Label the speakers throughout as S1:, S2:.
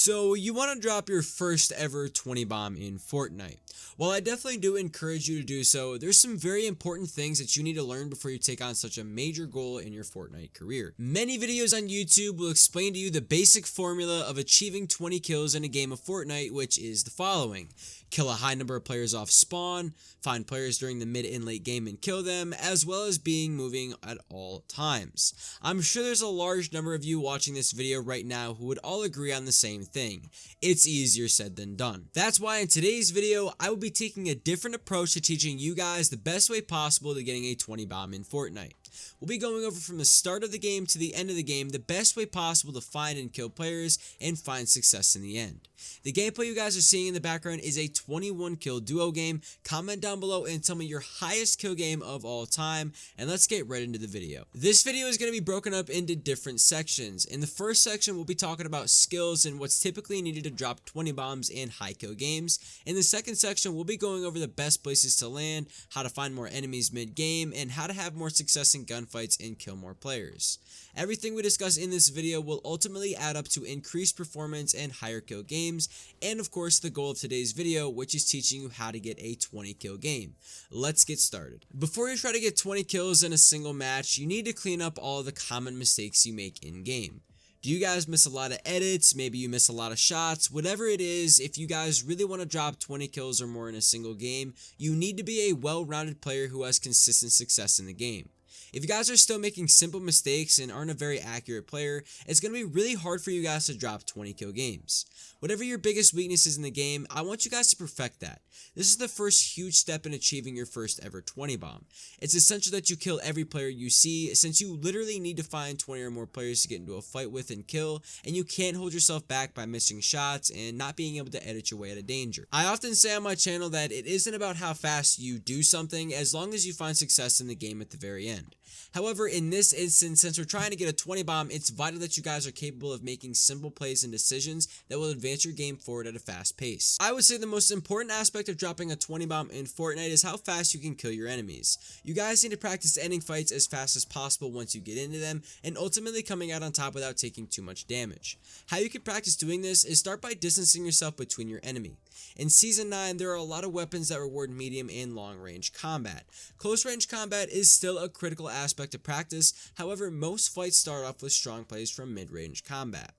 S1: So you want to drop your first ever 20 bomb in Fortnite. While I definitely do encourage you to do so, there's some very important things that you need to learn before you take on such a major goal in your Fortnite career. Many videos on YouTube will explain to you the basic formula of achieving 20 kills in a game of Fortnite, which is the following: kill a high number of players off spawn, find players during the mid and late game and kill them, as well as being moving at all times. I'm sure there's a large number of you watching this video right now who would all agree on the same thing. It's easier said than done. That's why in today's video, I will be taking a different approach to teaching you guys the best way possible to getting a 20 bomb in Fortnite. We'll be going over from the start of the game to the end of the game the best way possible to find and kill players and find success in the end. The gameplay you guys are seeing in the background is a 21 kill duo game. Comment down below and tell me your highest kill game of all time, and let's get right into the video. This video is going to be broken up into different sections. In the first section, we'll be talking about skills and what's typically needed to drop 20 bombs in high kill games. In the second section, we'll be going over the best places to land, how to find more enemies mid-game, and how to have more success in gunfights and kill more players. Everything we discuss in this video will ultimately add up to increased performance and higher kill games, and of course the goal of today's video, which is teaching you how to get a 20 kill game. Let's get started. Before you try to get 20 kills in a single match, you need to clean up all the common mistakes you make in game. Do you guys miss a lot of edits? Maybe you miss a lot of shots. Whatever it is, if you guys really want to drop 20 kills or more in a single game, you need to be a well-rounded player who has consistent success in the game. If you guys are still making simple mistakes and aren't a very accurate player, it's going to be really hard for you guys to drop 20 kill games. Whatever your biggest weakness is in the game, I want you guys to perfect that. This is the first huge step in achieving your first ever 20 bomb. It's essential that you kill every player you see, since you literally need to find 20 or more players to get into a fight with and kill, and you can't hold yourself back by missing shots and not being able to edit your way out of danger. I often say on my channel that it isn't about how fast you do something, as long as you find success in the game at the very end. However, in this instance, since we're trying to get a 20 bomb, it's vital that you guys are capable of making simple plays and decisions that will advance your game forward at a fast pace. I would say the most important aspect of dropping a 20 bomb in Fortnite is how fast you can kill your enemies. You guys need to practice ending fights as fast as possible once you get into them, and ultimately coming out on top without taking too much damage. How you can practice doing this is start by distancing yourself between your enemy. In Season 9, there are a lot of weapons that reward medium and long range combat. Close range combat is still a critical aspect to practice, however most fights start off with strong plays from mid-range combat.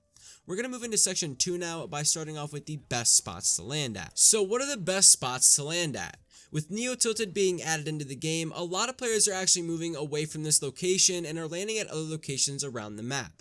S1: We're going to move into section 2 now by starting off with the best spots to land at. So what are the best spots to land at? With Neo Tilted being added into the game, a lot of players are actually moving away from this location and are landing at other locations around the map.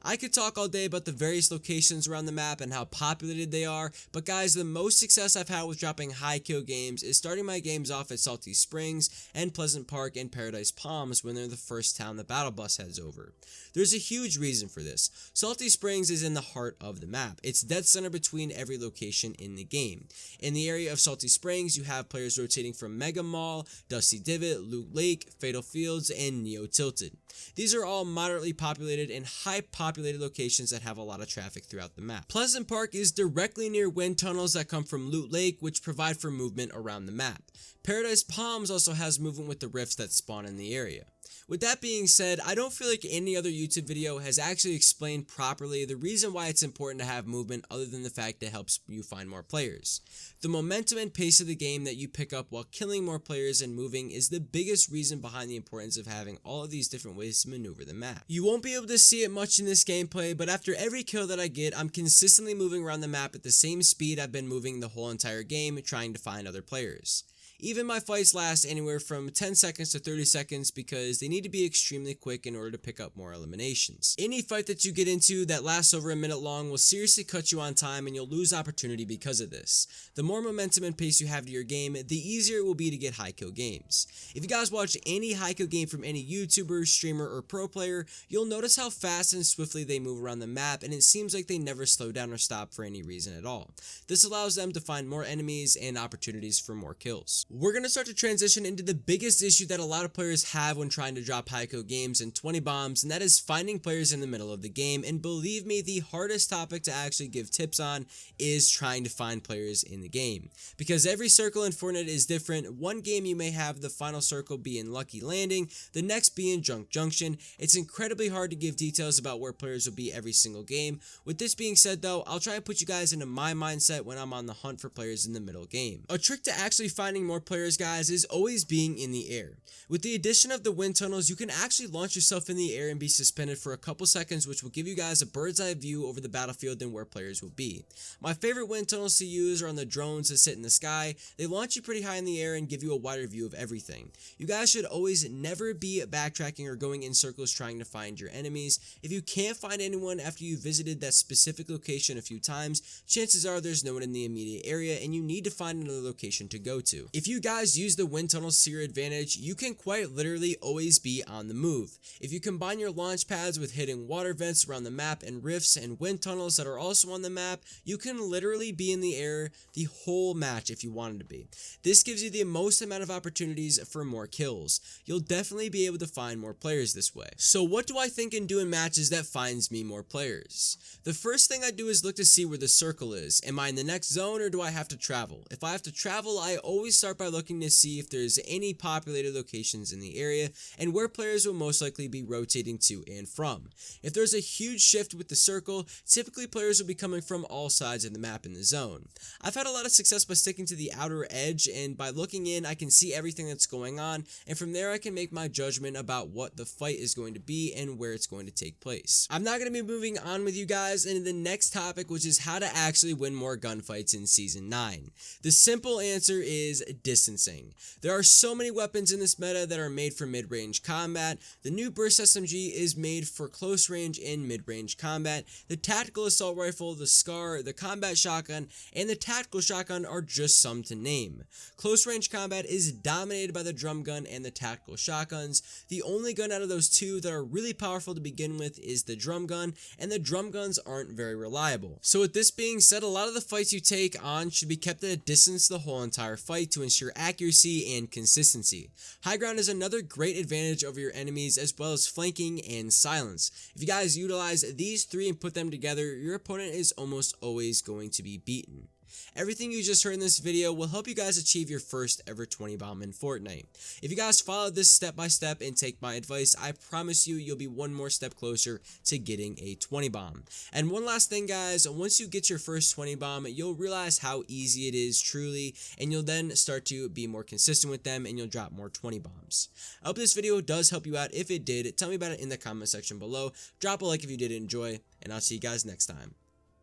S1: I could talk all day about the various locations around the map and how populated they are, but guys, the most success I've had with dropping high kill games is starting my games off at Salty Springs and Pleasant Park and Paradise Palms when they're the first town the battle bus heads over. There's a huge reason for this. Salty Springs is in the heart of the map. It's dead center between every location in the game. In the area of Salty Springs, you have players rotating from Mega Mall, Dusty Divot, Loot Lake, Fatal Fields, and Neo Tilted. These are all moderately populated and high populated locations that have a lot of traffic throughout the map. Pleasant Park is directly near wind tunnels that come from Loot Lake, which provide for movement around the map. Paradise Palms also has movement with the rifts that spawn in the area. With that being said, I don't feel like any other YouTube video has actually explained properly the reason why it's important to have movement other than the fact it helps you find more players. The momentum and pace of the game that you pick up while killing more players and moving is the biggest reason behind the importance of having all of these different ways to maneuver the map. You won't be able to see it much in this gameplay, but after every kill that I get, I'm consistently moving around the map at the same speed I've been moving the whole entire game, trying to find other players. Even my fights last anywhere from 10 seconds to 30 seconds because they need to be extremely quick in order to pick up more eliminations. Any fight that you get into that lasts over a minute long will seriously cut you on time and you'll lose opportunity because of this. The more momentum and pace you have to your game, the easier it will be to get high kill games. If you guys watch any high kill game from any YouTuber, streamer, or pro player, you'll notice how fast and swiftly they move around the map, and it seems like they never slow down or stop for any reason at all. This allows them to find more enemies and opportunities for more kills. we're going to start to transition into the biggest issue that a lot of players have when trying to drop high code games and 20 bombs, and that is finding players in the middle of the game. And believe me, the hardest topic to actually give tips on is trying to find players in the game, because every circle in Fortnite is different. One game you may have the final circle be in Lucky Landing, the next be in Junk Junction. It's incredibly hard to give details about where players will be every single game. With this being said though, I'll try and put you guys into my mindset when I'm on the hunt for players in the middle game. A trick to actually finding more players, guys, is always being in the air. With the addition of the wind tunnels, you can actually launch yourself in the air and be suspended for a couple seconds, which will give you guys a bird's eye view over the battlefield and where players will be. My favorite wind tunnels to use are on the drones that sit in the sky. They launch you pretty high in the air and give you a wider view of everything. You guys should always never be backtracking or going in circles trying to find your enemies. If you can't find anyone after you visited that specific location a few times, chances are there's no one in the immediate area and you need to find another location to go to. If you guys use the wind tunnels to your advantage, you can quite literally always be on the move. If you combine your launch pads with hidden water vents around the map and rifts and wind tunnels that are also on the map, you can literally be in the air the whole match if you wanted to be. This gives you the most amount of opportunities for more kills. You'll definitely be able to find more players this way. So what do I think in doing matches that finds me more players? The first thing I do is look to see where the circle is. Am I in the next zone or do I have to travel? If I have to travel, I always start by looking to see if there's any populated locations in the area and where players will most likely be rotating to and from. If there's a huge shift with the circle, typically players will be coming from all sides of the map in the zone. I've had a lot of success by sticking to the outer edge, and by looking in I can see everything that's going on, and from there I can make my judgment about what the fight is going to be and where it's going to take place. I'm not going to be moving on with you guys into the next topic, which is how to actually win more gunfights in Season 9. The simple answer is distancing. There are so many weapons in this meta that are made for mid-range combat. The new Burst SMG is made for close range and mid-range combat. The tactical assault rifle, the SCAR, the combat shotgun, and the tactical shotgun are just some to name. Close range combat is dominated by the drum gun and the tactical shotguns. The only gun out of those two that are really powerful to begin with is the drum gun, and the drum guns aren't very reliable. So with this being said, a lot of the fights you take on should be kept at a distance the whole entire fight to ensure accuracy and consistency. High ground is another great advantage over your enemies, as well as flanking and silence. If you guys utilize these three and put them together, your opponent is almost always going to be beaten. Everything you just heard in this video will help you guys achieve your first ever 20 bomb in Fortnite. If you guys follow this step by step and take my advice, I promise you'll be one more step closer to getting a 20 bomb. And one last thing, guys, once you get your first 20 bomb, you'll realize how easy it is truly, and you'll then start to be more consistent with them and you'll drop more 20 bombs. I hope this video does help you out. If it did, tell me about it in the comment section below. Drop a like if you did enjoy, and I'll see you guys next time.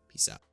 S1: Peace out.